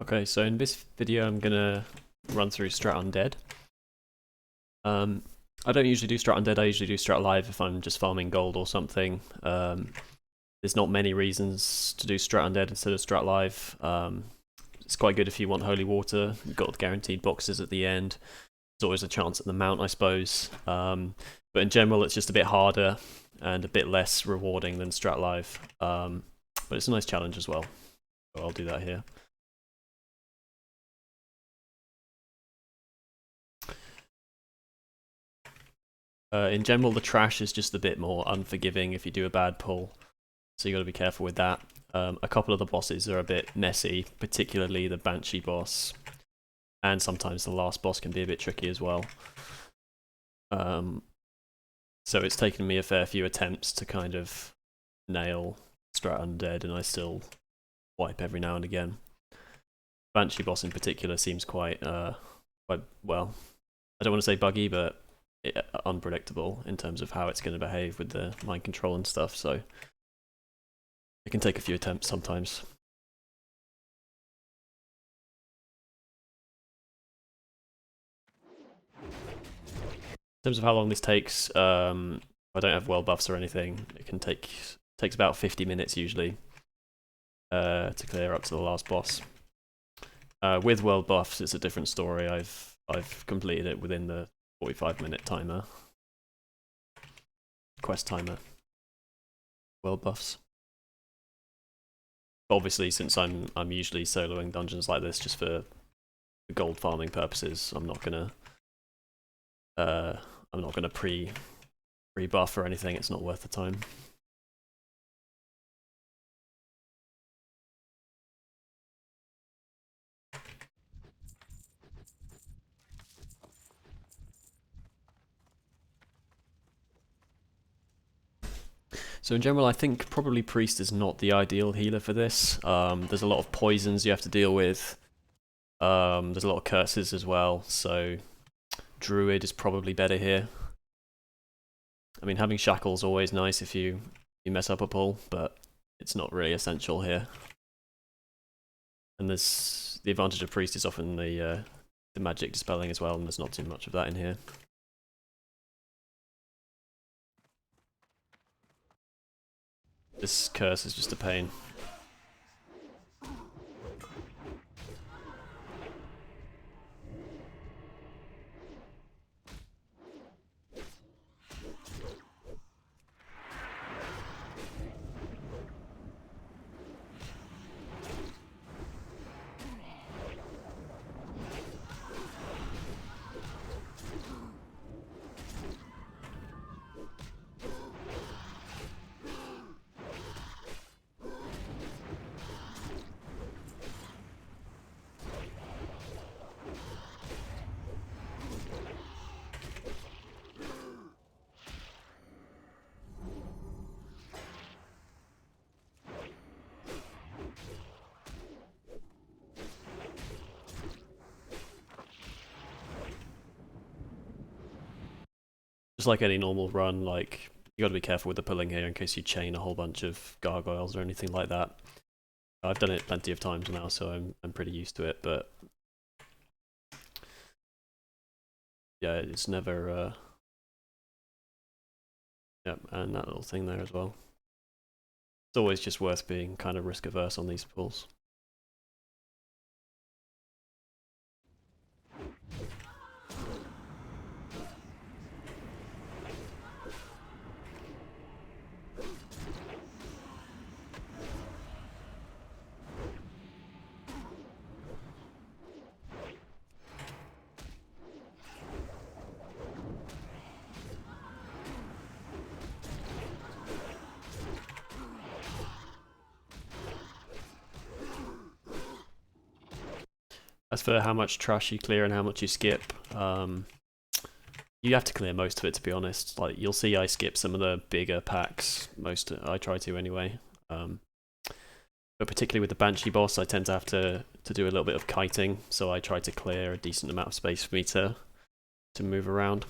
Okay, so in this video I'm gonna run through Strat Undead. I don't usually do Strat Undead, I usually do Strat Live if I'm just farming gold or something. There's not many reasons to do Strat Undead instead of Strat Live. It's quite good if you want Holy Water, you've got the guaranteed boxes at the end. There's always a chance at the mount, I suppose. But in general it's just a bit harder and a bit less rewarding than Strat Live. But it's a nice challenge as well, so I'll do that here. In general, the trash is just a bit more unforgiving if you do a bad pull, so you got to be careful with that. A couple of the bosses are a bit messy, particularly the Banshee boss, and sometimes the last boss can be a bit tricky as well. So it's taken me a fair few attempts to kind of nail Strat Undead, and I still wipe every now and again. Banshee boss in particular seems quite well, I don't want to say buggy, but unpredictable in terms of how it's going to behave with the mind control and stuff, so it can take a few attempts sometimes. In terms of how long this takes, I don't have well buffs or anything. It takes about 50 minutes usually to clear up to the last boss. With world buffs, it's a different story. I've completed it within the 45-minute timer, quest timer, world buffs. But obviously, since I'm usually soloing dungeons like this just for gold farming purposes, I'm not gonna pre-buff or anything. It's not worth the time. So in general, I think probably Priest is not the ideal healer for this. There's a lot of poisons you have to deal with. There's a lot of curses as well, so Druid is probably better here. I mean, having Shackle's always nice if you mess up a pull, but it's not really essential here. And there's the advantage of Priest is often the magic dispelling as well, and there's not too much of that in here. This curse is just a pain. Just like any normal run, like you got to be careful with the pulling here in case you chain a whole bunch of gargoyles or anything like that. I've done it plenty of times now, so I'm pretty used to it. But yeah, it's never. Yep, and that little thing there as well. It's always just worth being kind of risk averse on these pulls. As for how much trash you clear and how much you skip, you have to clear most of it, to be honest. Like, you'll see I skip some of the bigger packs. I try to anyway. But particularly with the Banshee boss, I tend to have to do a little bit of kiting, so I try to clear a decent amount of space for me to move around.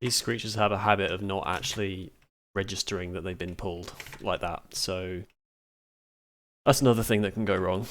These creatures have a habit of not actually registering that they've been pulled like that, so that's another thing that can go wrong.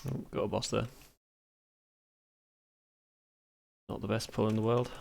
Oh, got a boss there. Not the best pull in the world.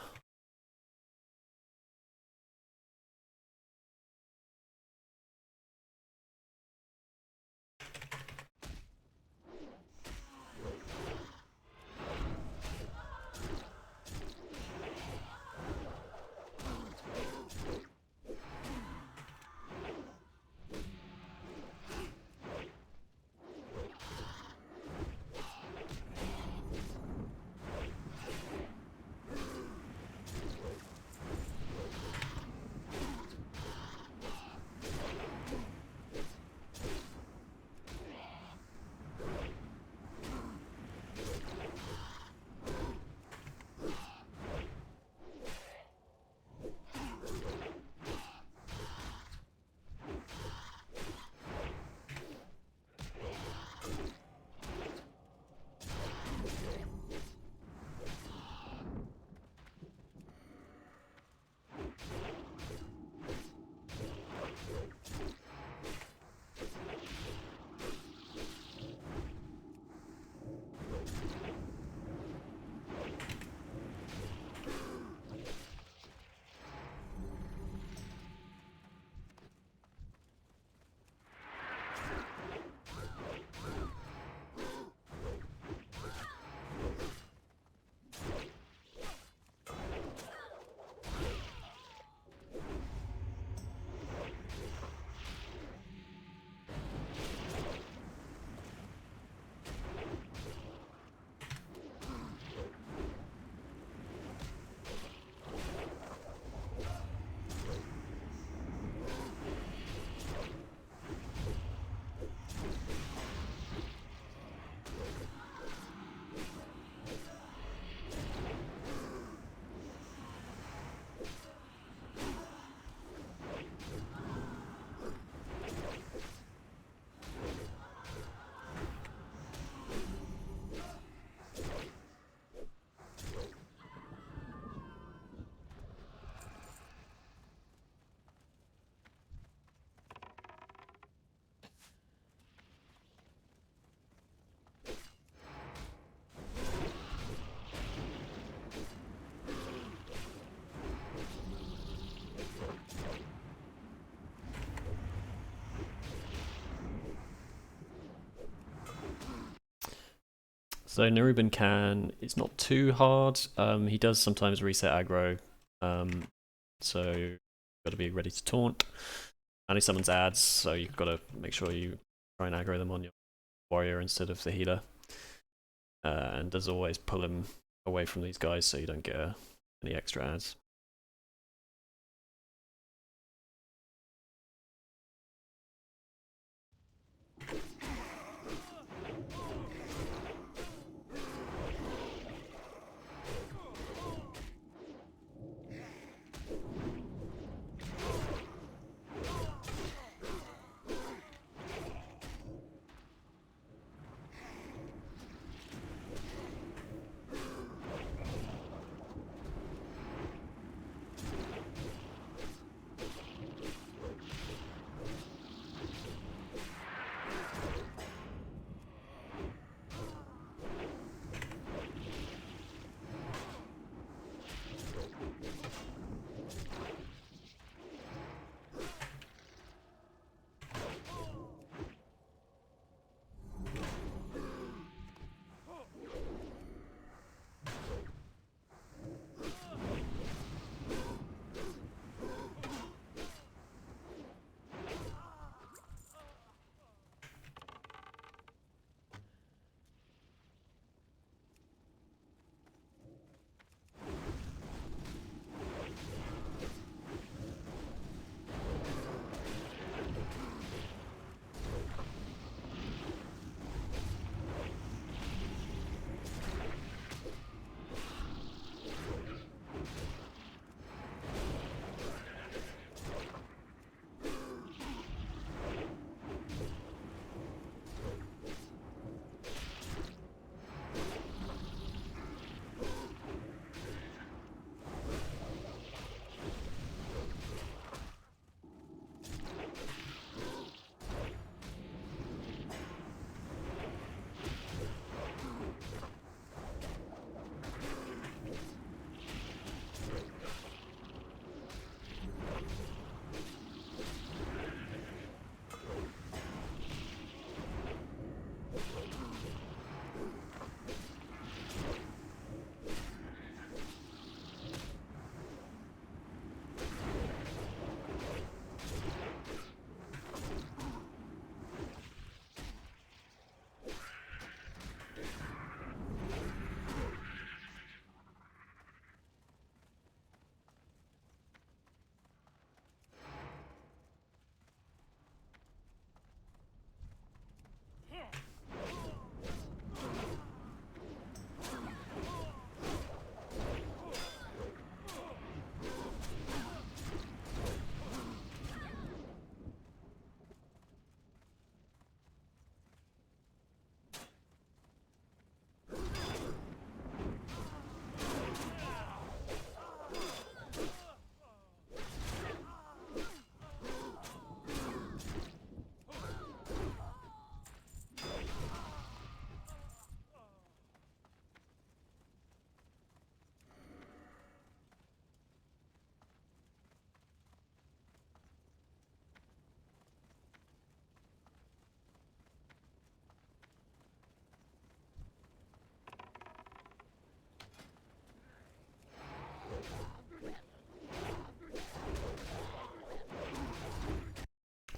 So Neruban can, it's not too hard. He does sometimes reset aggro, so got to be ready to taunt. And he summons ads, so you've got to make sure you try and aggro them on your warrior instead of the healer. And as always, pull him away from these guys so you don't get any extra ads.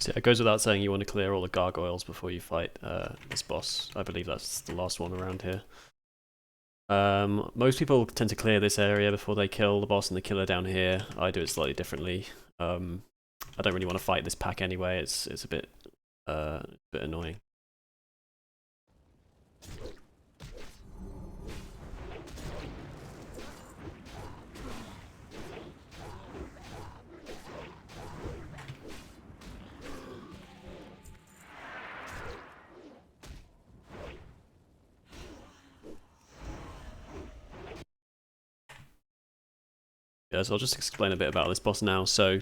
So it goes without saying you want to clear all the gargoyles before you fight this boss. I believe that's the last one around here. Most people tend to clear this area before they kill the boss and the killer down here. I do it slightly differently. I don't really want to fight this pack anyway. It's a bit annoying. Yeah, so I'll just explain a bit about this boss now. So,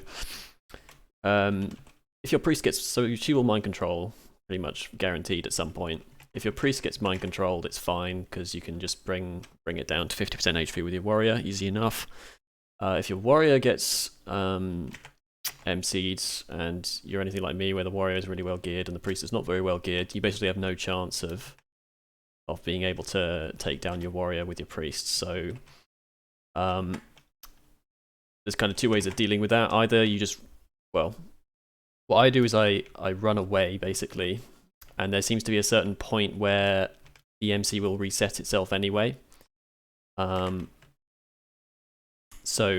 if your priest gets, so she will mind control, pretty much guaranteed at some point. If your priest gets mind controlled, it's fine because you can just bring it down to 50% HP with your warrior, easy enough. If your warrior gets MC'd and you're anything like me, where the warrior is really well geared and the priest is not very well geared, you basically have no chance of being able to take down your warrior with your priest. So, there's kind of two ways of dealing with that. Either you just, well, what I do is I run away, basically, and there seems to be a certain point where the MC will reset itself anyway. So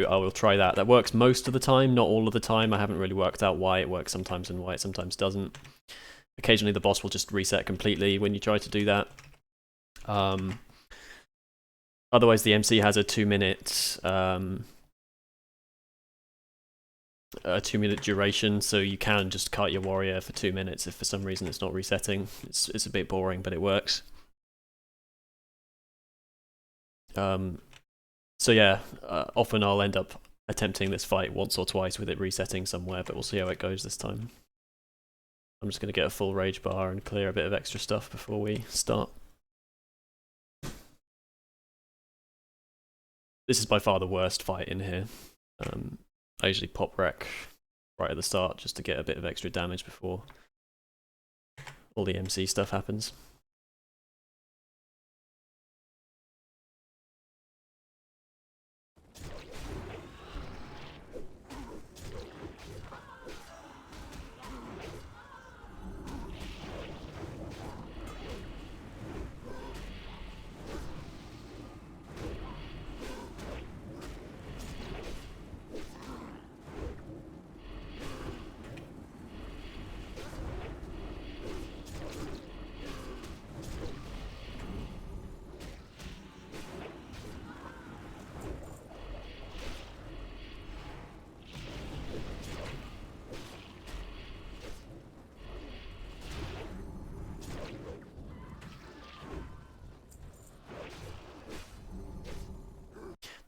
I will try that. That works most of the time, not all of the time. I haven't really worked out why it works sometimes and why it sometimes doesn't. Occasionally the boss will just reset completely when you try to do that. Otherwise the MC has a 2-minute a 2-minute duration, so you can just kite your warrior for 2 minutes if for some reason it's not resetting. It's a bit boring, but it works. So yeah, often I'll end up attempting this fight once or twice with it resetting somewhere, but we'll see how it goes this time. I'm just going to get a full rage bar and clear a bit of extra stuff before we start. This is by far the worst fight in here. I usually pop wreck right at the start just to get a bit of extra damage before all the MC stuff happens.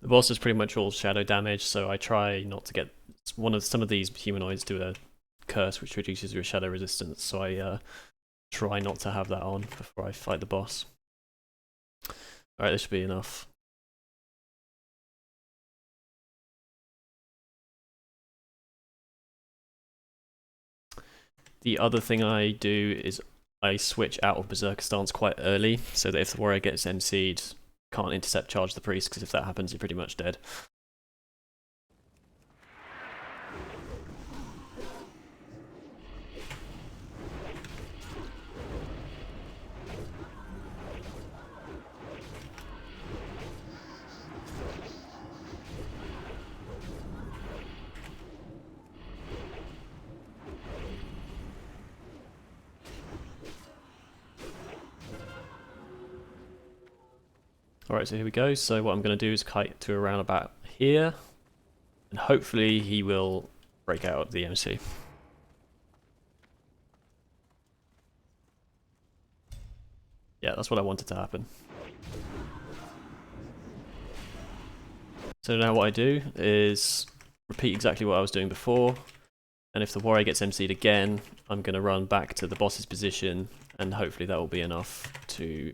The boss is pretty much all shadow damage, so I try not to get some of these humanoids do a curse which reduces your shadow resistance, so I try not to have that on before I fight the boss. Alright, this should be enough. The other thing I do is I switch out of Berserker stance quite early, so that if the warrior gets MC'd, can't intercept charge the priest, because if that happens you're pretty much dead. Alright, so here we go. So what I'm going to do is kite to around about here, and hopefully he will break out of the MC. Yeah, that's what I wanted to happen. So now what I do is repeat exactly what I was doing before, and if the warrior gets MC'd again, I'm going to run back to the boss's position, and hopefully that will be enough to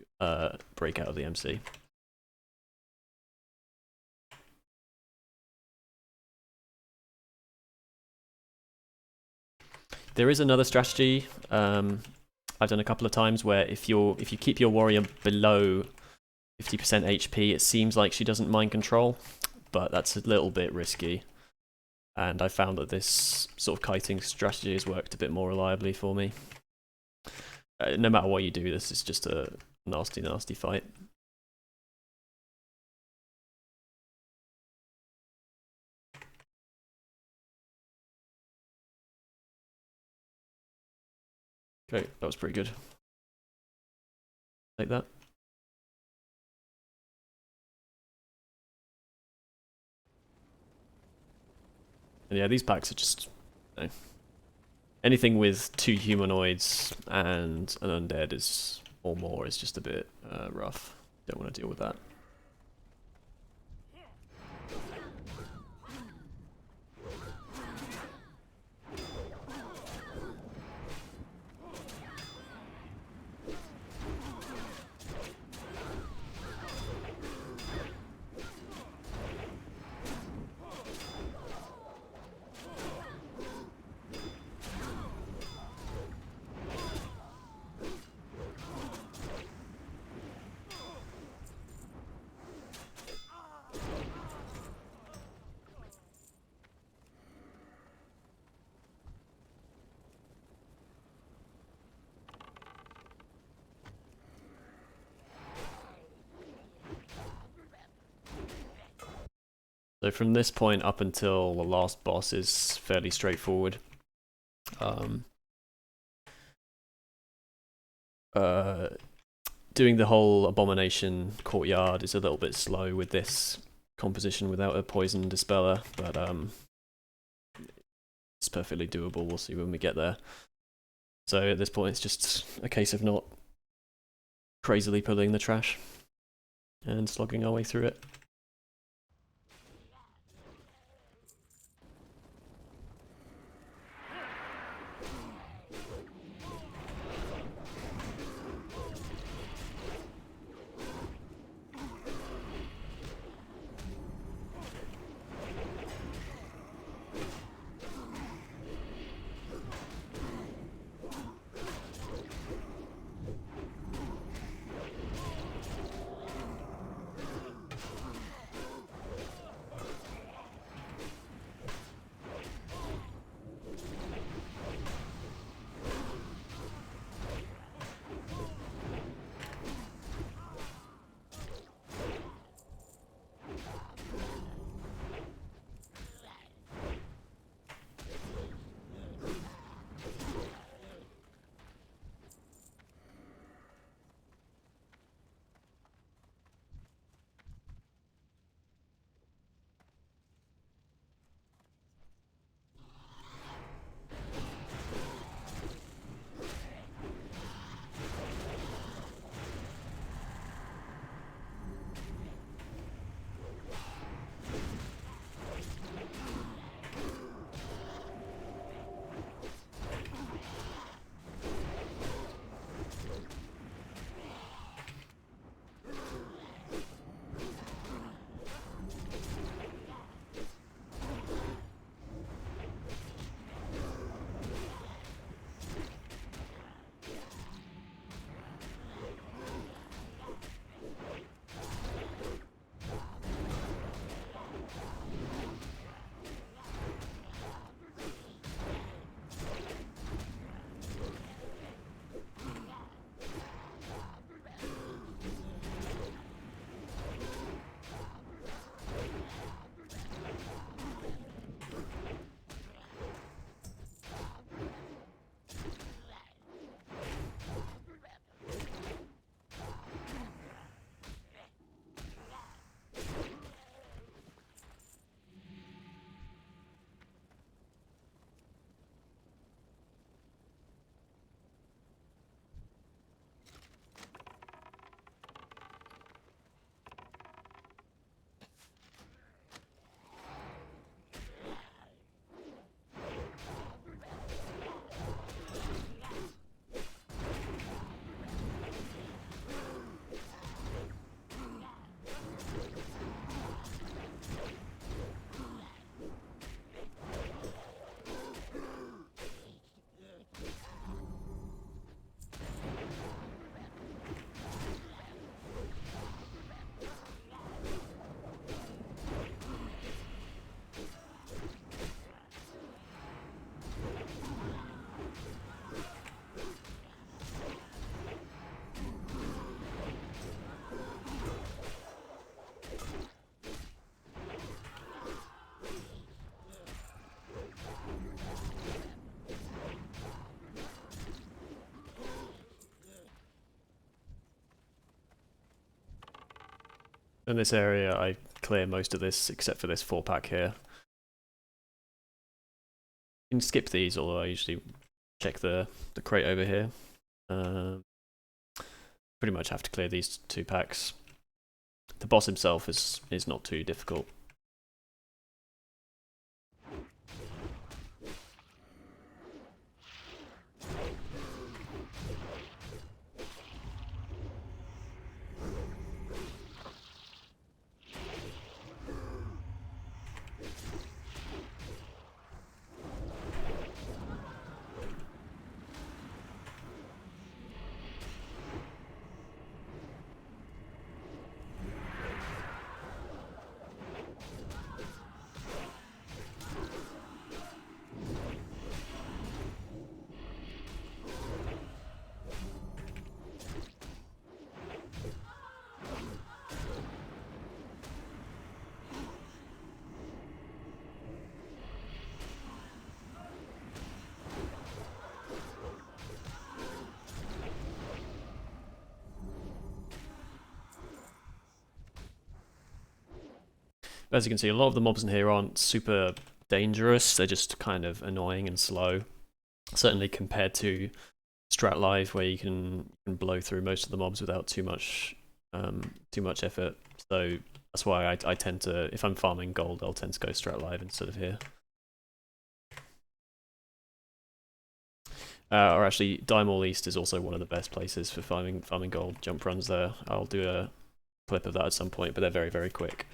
break out of the MC. There is another strategy I've done a couple of times where if you keep your warrior below 50% HP, it seems like she doesn't mind control, but that's a little bit risky. and I found that this sort of kiting strategy has worked a bit more reliably for me. No matter what you do, this is just a nasty fight. Okay, that was pretty good. Like that. And yeah, these packs are just, you know, anything with 2 humanoids and an undead is or more is just a bit rough. Don't want to deal with that. So from this point up until the last boss is fairly straightforward. Doing the whole abomination courtyard is a little bit slow with this composition without a poison dispeller, but it's perfectly doable. We'll see when we get there. So at this point it's just a case of not crazily pulling the trash and slogging our way through it. In this area, I clear most of this except for this 4-pack here. You can skip these, although I usually check the crate over here. Pretty much have to clear these 2 packs. The boss himself is not too difficult. As you can see, a lot of the mobs in here aren't super dangerous, they're just kind of annoying and slow. Certainly compared to Strat Live, where you can blow through most of the mobs without too much effort. So that's why I tend to, if I'm farming gold, I'll tend to go Strat Live instead of here. Or actually, Dimall East is also one of the best places for farming gold. Jump runs there. I'll do a clip of that at some point, but they're very, very quick.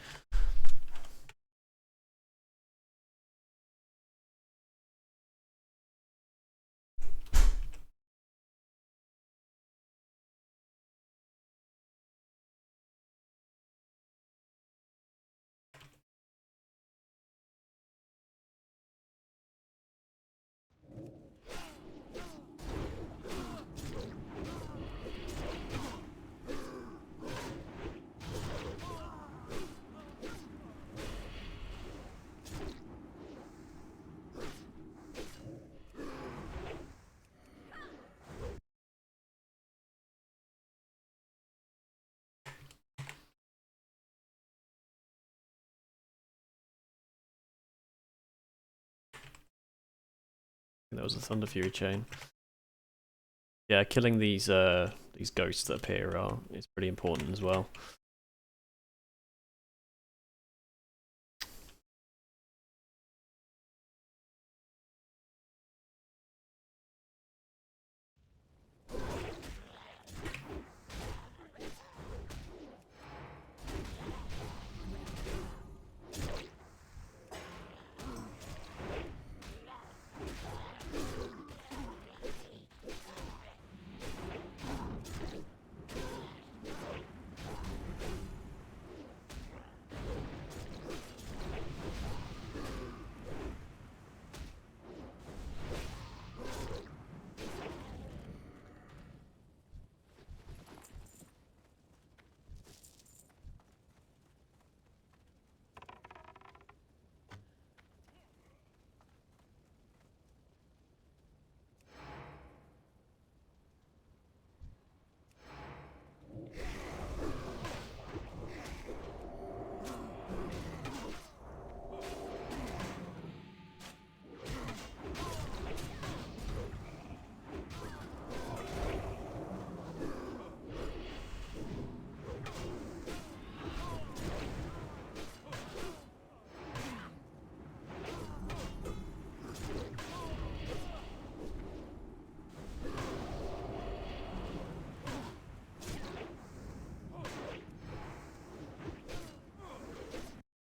That was a Thunder Fury chain. Yeah, killing these ghosts that appear is pretty important as well.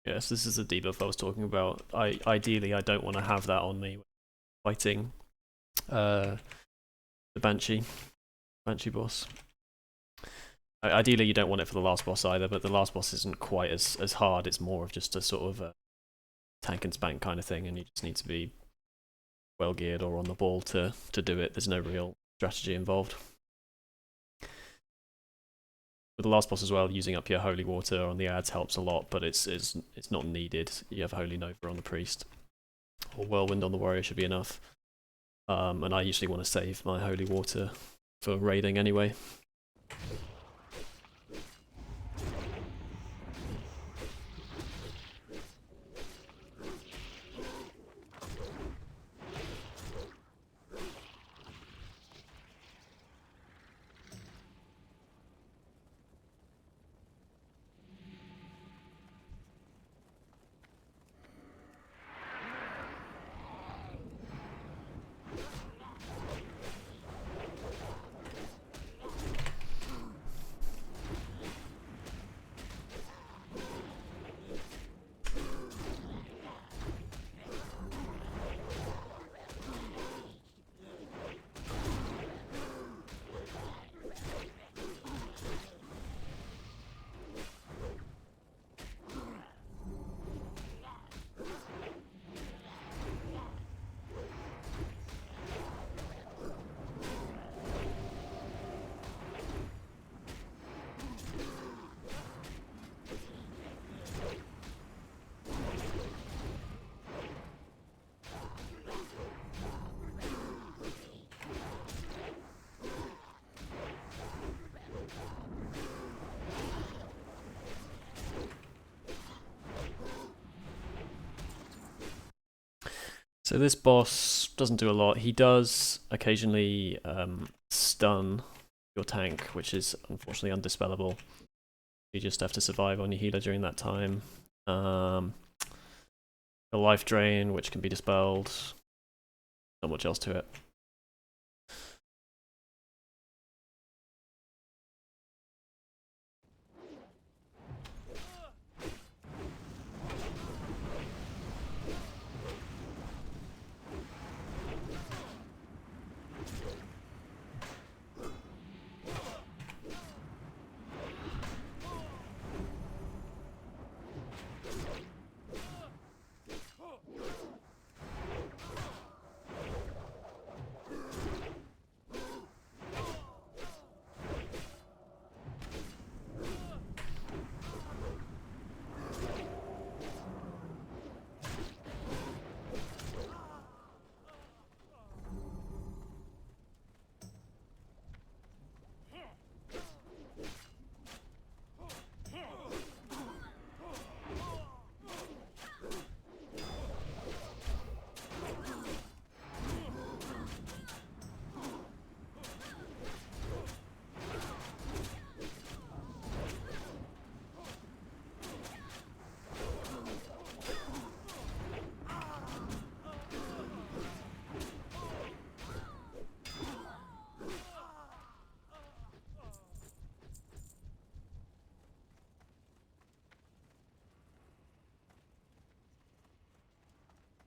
Yes, this is the debuff I was talking about. Ideally, I don't want to have that on me fighting the Banshee boss. Ideally, you don't want it for the last boss either, but the last boss isn't quite as hard. It's more of just a sort of a tank and spank kind of thing, and you just need to be well geared or on the ball to do it. There's no real strategy involved. With the last boss as well, using up your holy water on the ads helps a lot, but it's not needed. You have Holy Nova on the priest, or Whirlwind on the warrior should be enough. And I usually want to save my holy water for raiding anyway. So this boss doesn't do a lot. He does occasionally stun your tank, which is unfortunately undispellable. You just have to survive on your healer during that time. A life drain, which can be dispelled. Not much else to it.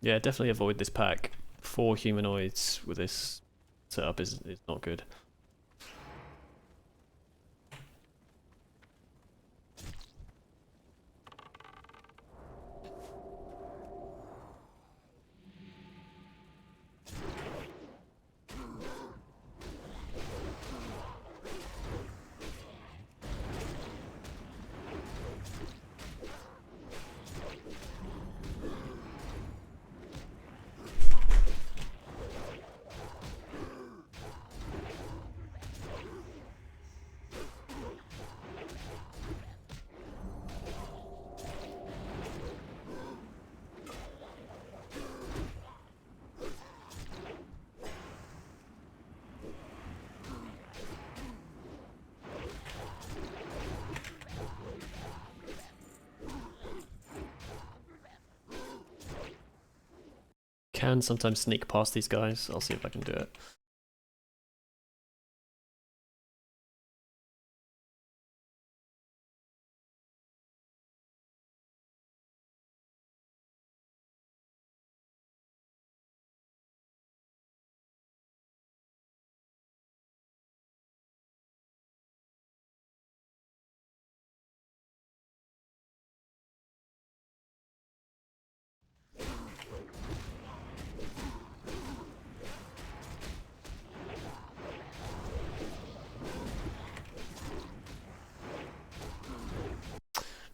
Yeah, definitely avoid this pack. 4 humanoids with this setup is not good. Can sometimes sneak past these guys. I'll see if I can do it.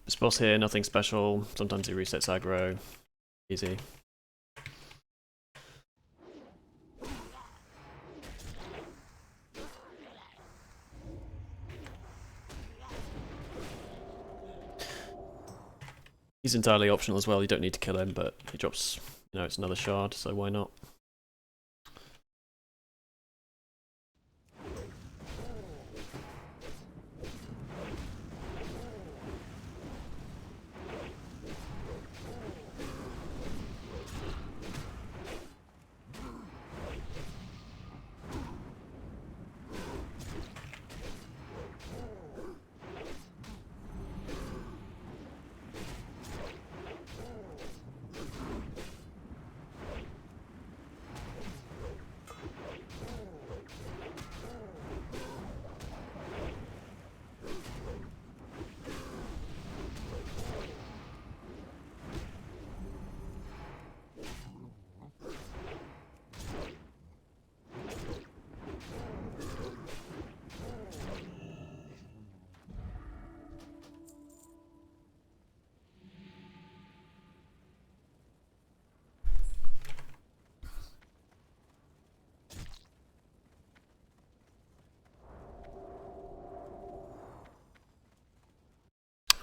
This boss here, nothing special. Sometimes he resets aggro. Easy. He's entirely optional as well. You don't need to kill him, but he drops, it's another shard, so why not?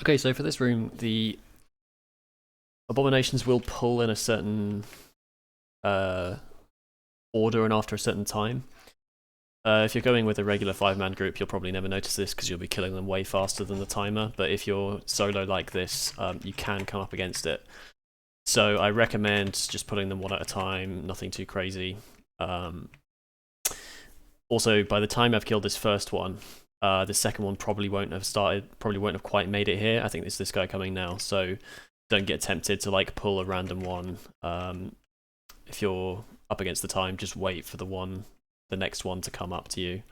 Okay, so for this room, the abominations will pull in a certain order and after a certain time. If you're going with a regular 5-man group, you'll probably never notice this because you'll be killing them way faster than the timer. But if you're solo like this, you can come up against it. So I recommend just putting them one at a time, nothing too crazy. Also, by the time I've killed this first one, the second one probably won't have quite made it here. I think it's this guy coming now, so don't get tempted to like pull a random one. If you're up against the time, just wait for the next one to come up to you.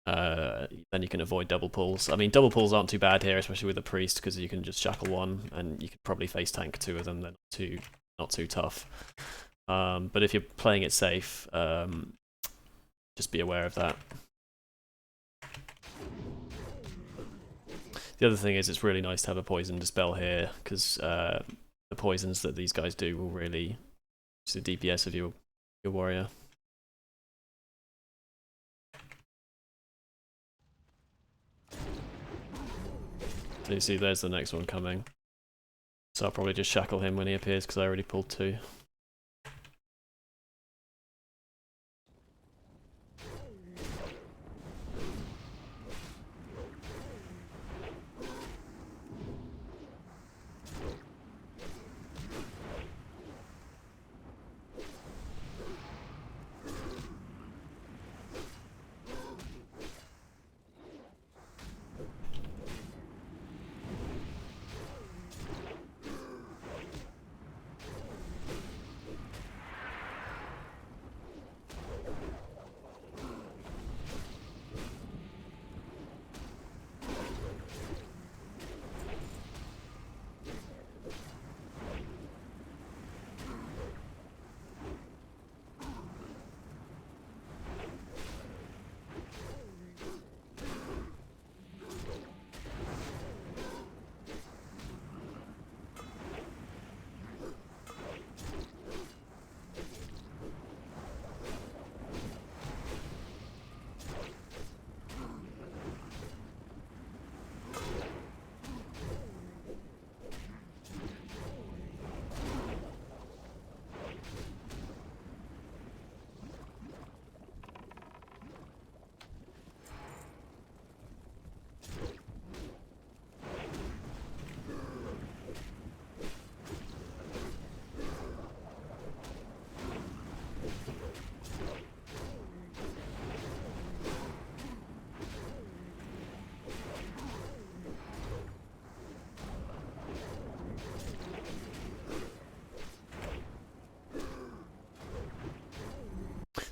Then you can avoid double pulls. I mean, double pulls aren't too bad here, especially with a priest, because you can just shackle one, and you could probably face tank 2 of them. They're not too tough. But if you're playing it safe, just be aware of that. The other thing is, it's really nice to have a poison dispel here, because the poisons that these guys do will really use the DPS of your warrior. So you see, there's the next one coming. So I'll probably just shackle him when he appears, because I already pulled 2.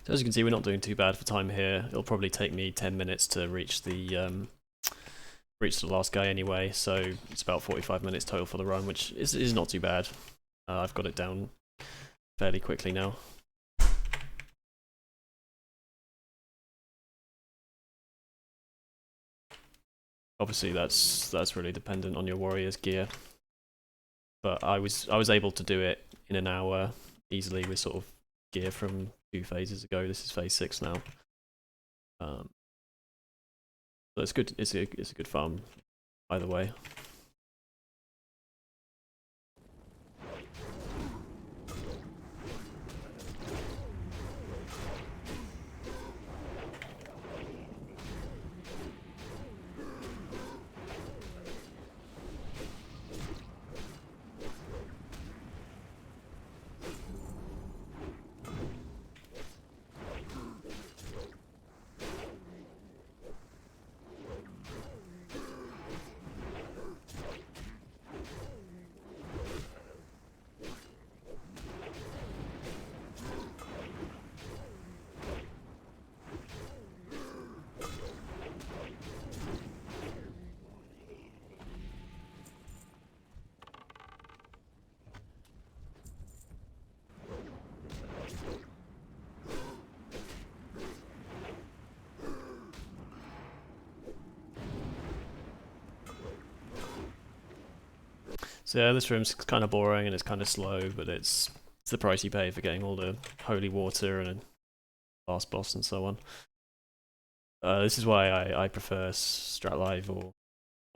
So as you can see, we're not doing too bad for time here. It'll probably take me 10 minutes to reach the last guy anyway, so it's about 45 minutes total for the run, which is not too bad. I've got it down fairly quickly now. Obviously, that's really dependent on your warrior's gear, but I was able to do it in an hour easily with sort of gear from 2 phases ago. This is phase 6 now. So it's good. It's a good farm either way. So yeah, this room's kind of boring and it's kind of slow, but it's the price you pay for getting all the holy water and a last boss and so on. This is why I prefer Strat Live or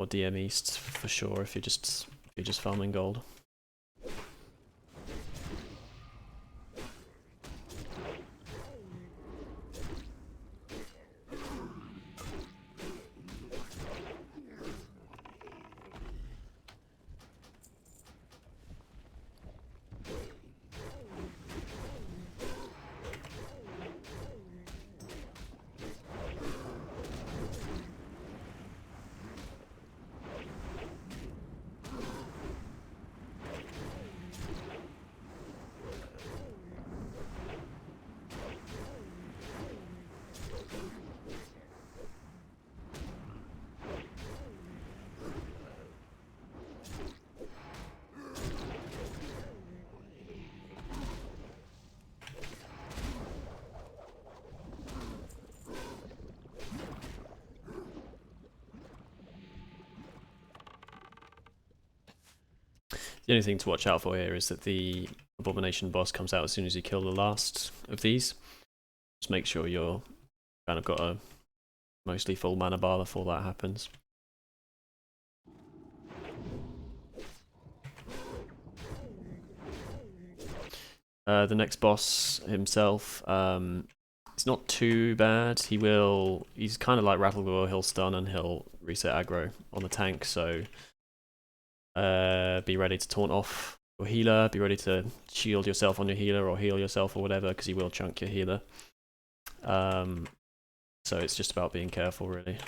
DM East for sure if you're just farming gold. The only thing to watch out for here is that the Abomination boss comes out as soon as you kill the last of these. Just make sure you're kind of got a mostly full mana bar before that happens. The next boss himself, it's not too bad. He's kind of like Rattlegoyle, he'll stun and he'll reset aggro on the tank, so be ready to taunt off your healer, be ready to shield yourself on your healer or heal yourself or whatever, because he will chunk your healer. So it's just about being careful, really.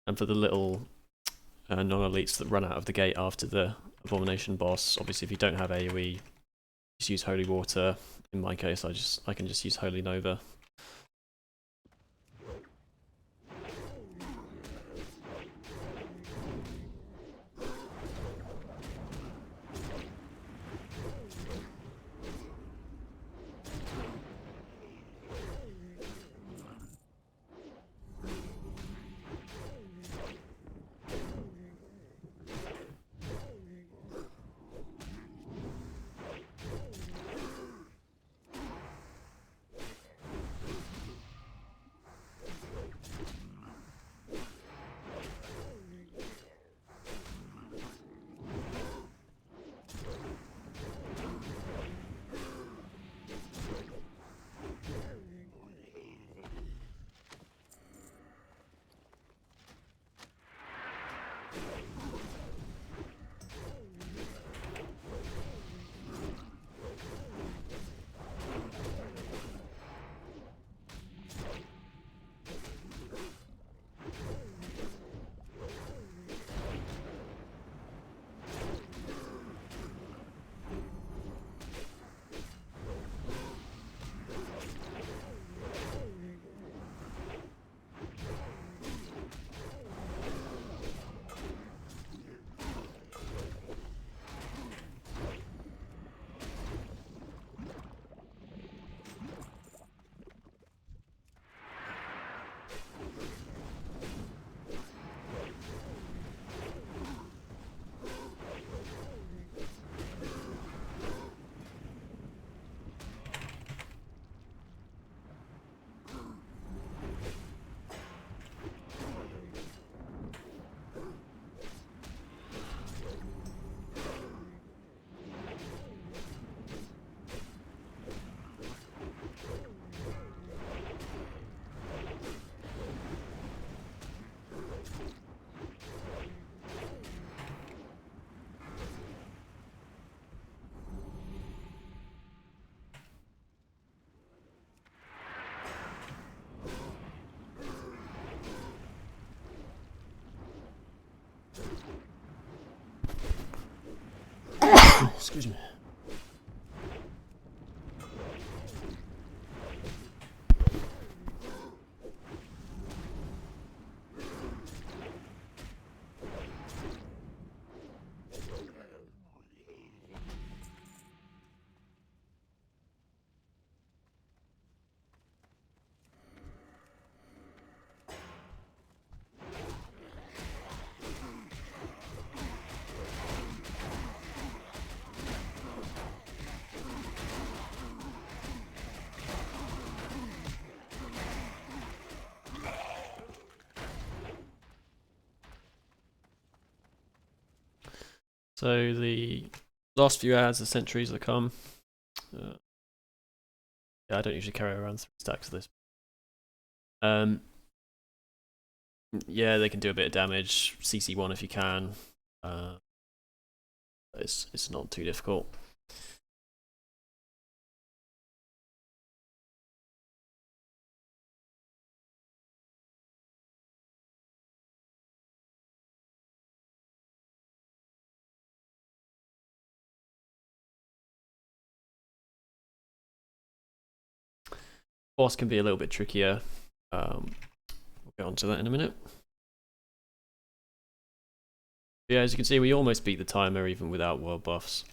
And for the little non-elites that run out of the gate after the Abomination boss, obviously if you don't have AoE, just use Holy Water. In my case, I can just use Holy Nova. Excuse me. So the last few ads are sentries that come. Yeah, I don't usually carry around 3 stacks of this. Yeah, they can do a bit of damage. CC1 if you can. It's not too difficult. Boss can be a little bit trickier. We'll get onto that in a minute. Yeah, as you can see, we almost beat the timer even without world buffs.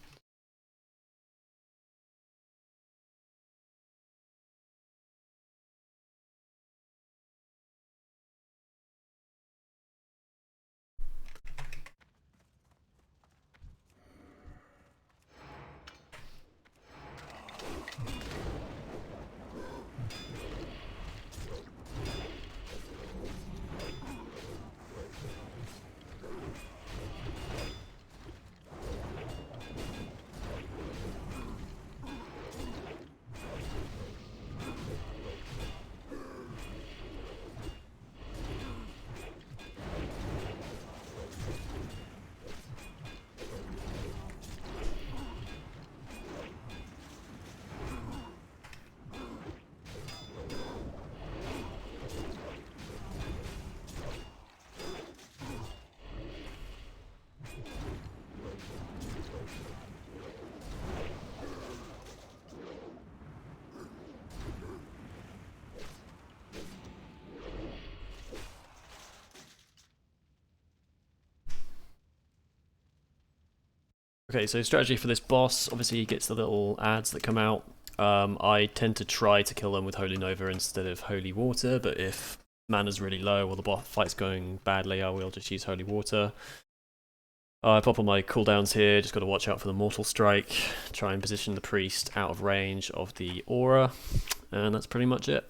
Okay, so strategy for this boss, obviously he gets the little ads that come out. I tend to try to kill them with Holy Nova instead of Holy Water, but if mana's really low or the boss fight's going badly, I will just use Holy Water. I pop on my cooldowns here, just got to watch out for the Mortal Strike, try and position the priest out of range of the aura, and that's pretty much it.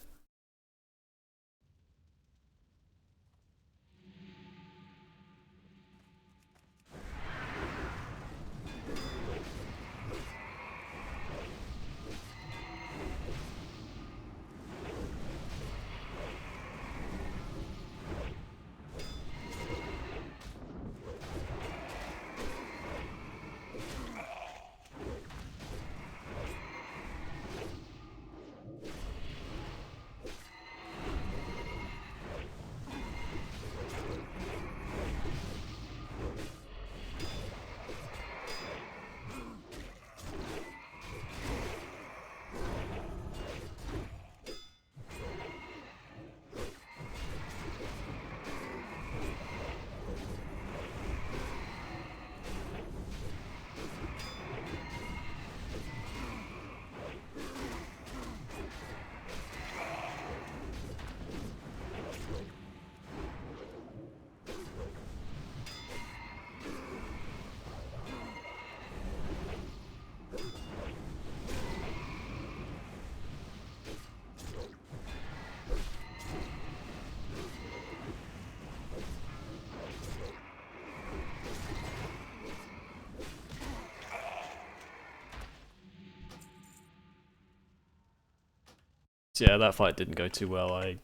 So yeah, that fight didn't go too well. I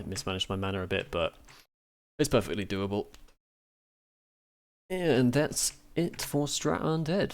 mismanaged my mana a bit, but it's perfectly doable. And that's it for Strat Undead.